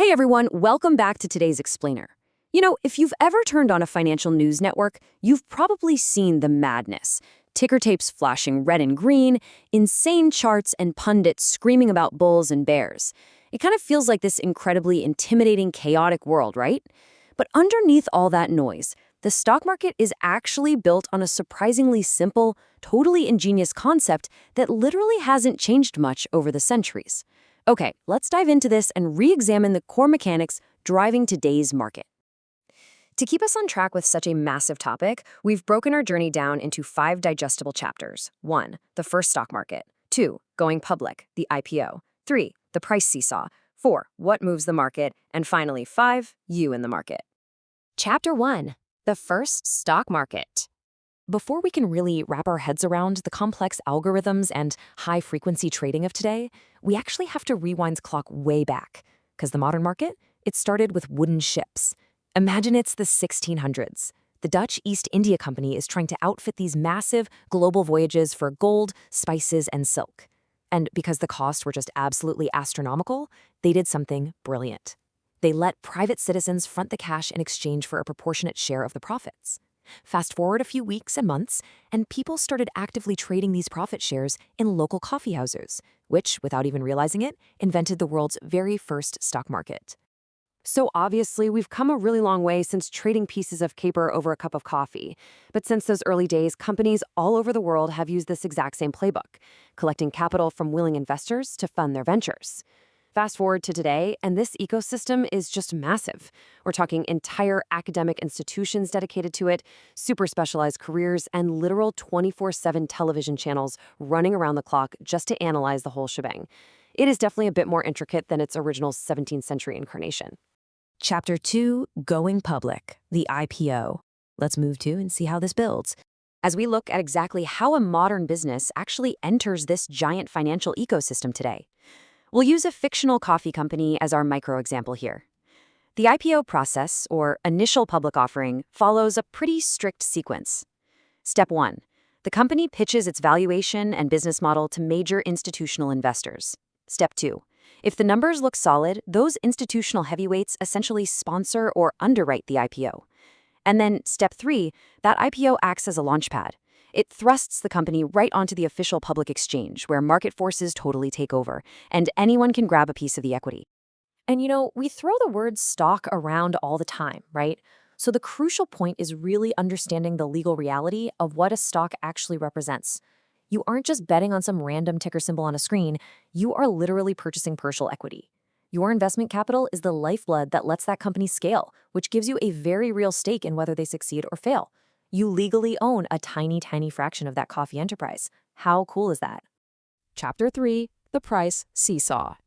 Hey everyone, welcome back to today's Explainer. If you've ever turned on a financial news network, you've probably seen the madness. Ticker tapes flashing red and green, insane charts, and pundits screaming about bulls and bears. It kind of feels like this incredibly intimidating, chaotic world, right? But underneath all that noise, the stock market is actually built on a surprisingly simple, totally ingenious concept that literally hasn't changed much over the centuries. Okay, let's dive into this and re-examine the core mechanics driving today's market. To keep us on track with such a massive topic, we've broken our journey down into 5 digestible chapters. 1. The first stock market. 2. Going public, the IPO. 3. The price seesaw. 4. What moves the market. And finally, 5. You in the market. Chapter 1. The first stock market. Before we can really wrap our heads around the complex algorithms and high-frequency trading of today, we actually have to rewind the clock way back. Because the modern market, it started with wooden ships. Imagine it's the 1600s. The Dutch East India Company is trying to outfit these massive global voyages for gold, spices, and silk. And because the costs were just absolutely astronomical, they did something brilliant. They let private citizens front the cash in exchange for a proportionate share of the profits. Fast forward a few weeks and months, and people started actively trading these profit shares in local coffee houses, which, without even realizing it, invented the world's very first stock market. So obviously, we've come a really long way since trading pieces of paper over a cup of coffee. But since those early days, companies all over the world have used this exact same playbook, collecting capital from willing investors to fund their ventures. Fast forward to today, and this ecosystem is just massive. We're talking entire academic institutions dedicated to it, super specialized careers, and literal 24/7 television channels running around the clock just to analyze the whole shebang. It is definitely a bit more intricate than its original 17th century incarnation. Chapter 2, Going Public, the IPO. Let's move to and see how this builds. As we look at exactly how a modern business actually enters this giant financial ecosystem today. We'll use a fictional coffee company as our micro-example here. The IPO process, or initial public offering, follows a pretty strict sequence. Step 1. The company pitches its valuation and business model to major institutional investors. Step 2. If the numbers look solid, those institutional heavyweights essentially sponsor or underwrite the IPO. And then, Step 3, that IPO acts as a launchpad. It thrusts the company right onto the official public exchange, where market forces totally take over, and anyone can grab a piece of the equity. And we throw the word stock around all the time, right? So the crucial point is really understanding the legal reality of what a stock actually represents. You aren't just betting on some random ticker symbol on a screen, you are literally purchasing partial equity. Your investment capital is the lifeblood that lets that company scale, which gives you a very real stake in whether they succeed or fail. You legally own a tiny, tiny fraction of that coffee enterprise. How cool is that? Chapter 3, The Price Seesaw.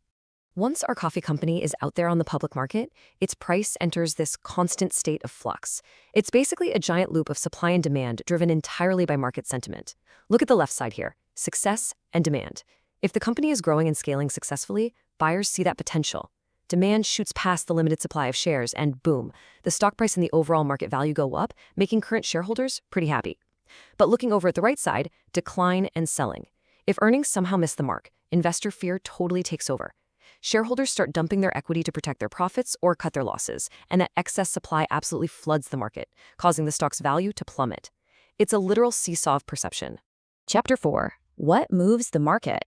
Once our coffee company is out there on the public market, its price enters this constant state of flux. It's basically a giant loop of supply and demand driven entirely by market sentiment. Look at the left side here, success and demand. If the company is growing and scaling successfully, buyers see that potential. Demand shoots past the limited supply of shares, and boom, the stock price and the overall market value go up, making current shareholders pretty happy. But looking over at the right side, decline and selling. If earnings somehow miss the mark, investor fear totally takes over. Shareholders start dumping their equity to protect their profits or cut their losses, and that excess supply absolutely floods the market, causing the stock's value to plummet. It's a literal seesaw of perception. Chapter 4. What moves the market?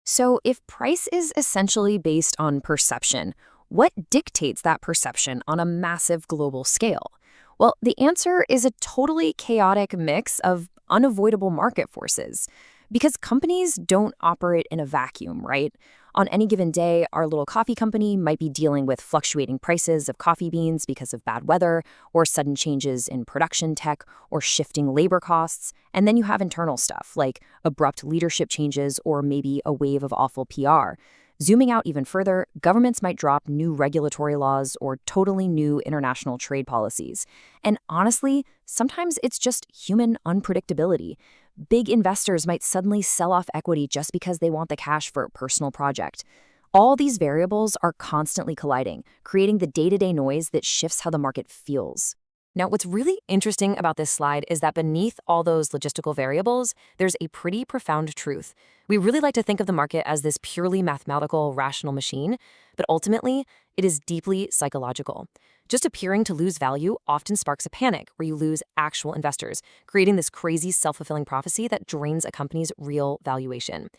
So if price is essentially based on perception, what dictates that perception on a massive global scale? Well, the answer is a totally chaotic mix of unavoidable market forces. Because companies don't operate in a vacuum, right? On any given day, our little coffee company might be dealing with fluctuating prices of coffee beans because of bad weather, or sudden changes in production tech, or shifting labor costs. And then you have internal stuff, like abrupt leadership changes or maybe a wave of awful PR. Zooming out even further, governments might drop new regulatory laws or totally new international trade policies. And honestly, sometimes it's just human unpredictability. Big investors might suddenly sell off equity just because they want the cash for a personal project. All these variables are constantly colliding, creating the day-to-day noise that shifts how the market feels. Now, what's really interesting about this slide is that beneath all those logistical variables, there's a pretty profound truth. We really like to think of the market as this purely mathematical, rational machine, but ultimately, it is deeply psychological. Just appearing to lose value often sparks a panic where you lose actual investors, creating this crazy self-fulfilling prophecy that drains a company's real valuation.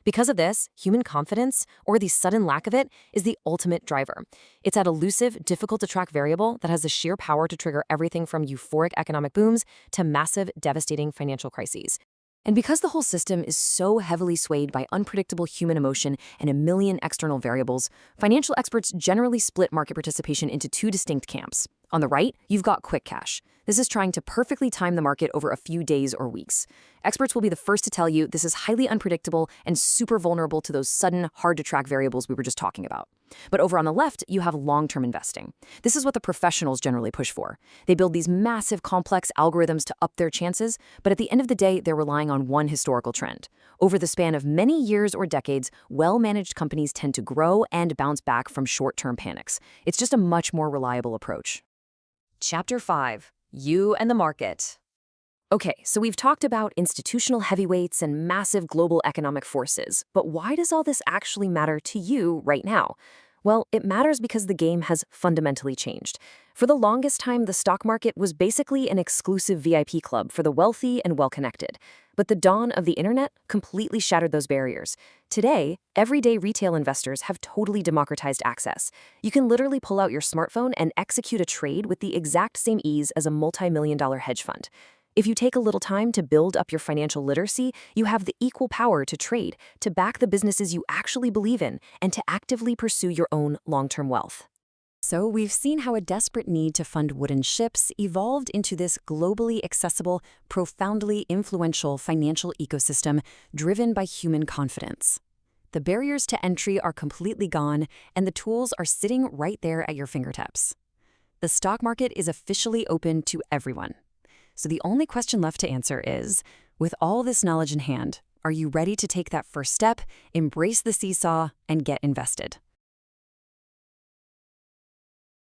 Because of this, human confidence, or the sudden lack of it, is the ultimate driver. It's that elusive, difficult-to-track variable that has the sheer power to trigger everything from euphoric economic booms to massive, devastating financial crises. And because the whole system is so heavily swayed by unpredictable human emotion and a million external variables, financial experts generally split market participation into two distinct camps. On the right, you've got quick cash. This is trying to perfectly time the market over a few days or weeks. Experts will be the first to tell you this is highly unpredictable and super vulnerable to those sudden, hard-to-track variables we were just talking about. But over on the left, you have long-term investing. This is what the professionals generally push for. They build these massive, complex algorithms to up their chances, but at the end of the day, they're relying on one historical trend. Over the span of many years or decades, well-managed companies tend to grow and bounce back from short-term panics. It's just a much more reliable approach. Chapter 5. You and the market. Okay, so we've talked about institutional heavyweights and massive global economic forces, but why does all this actually matter to you right now? Well, it matters because the game has fundamentally changed. For the longest time, the stock market was basically an exclusive VIP club for the wealthy and well-connected. But the dawn of the internet completely shattered those barriers. Today, everyday retail investors have totally democratized access. You can literally pull out your smartphone and execute a trade with the exact same ease as a multi-million-dollar hedge fund. If you take a little time to build up your financial literacy, you have the equal power to trade, to back the businesses you actually believe in, and to actively pursue your own long-term wealth. So we've seen how a desperate need to fund wooden ships evolved into this globally accessible, profoundly influential financial ecosystem driven by human confidence. The barriers to entry are completely gone, and the tools are sitting right there at your fingertips. The stock market is officially open to everyone. So the only question left to answer is, with all this knowledge in hand, are you ready to take that first step, embrace the seesaw, and get invested?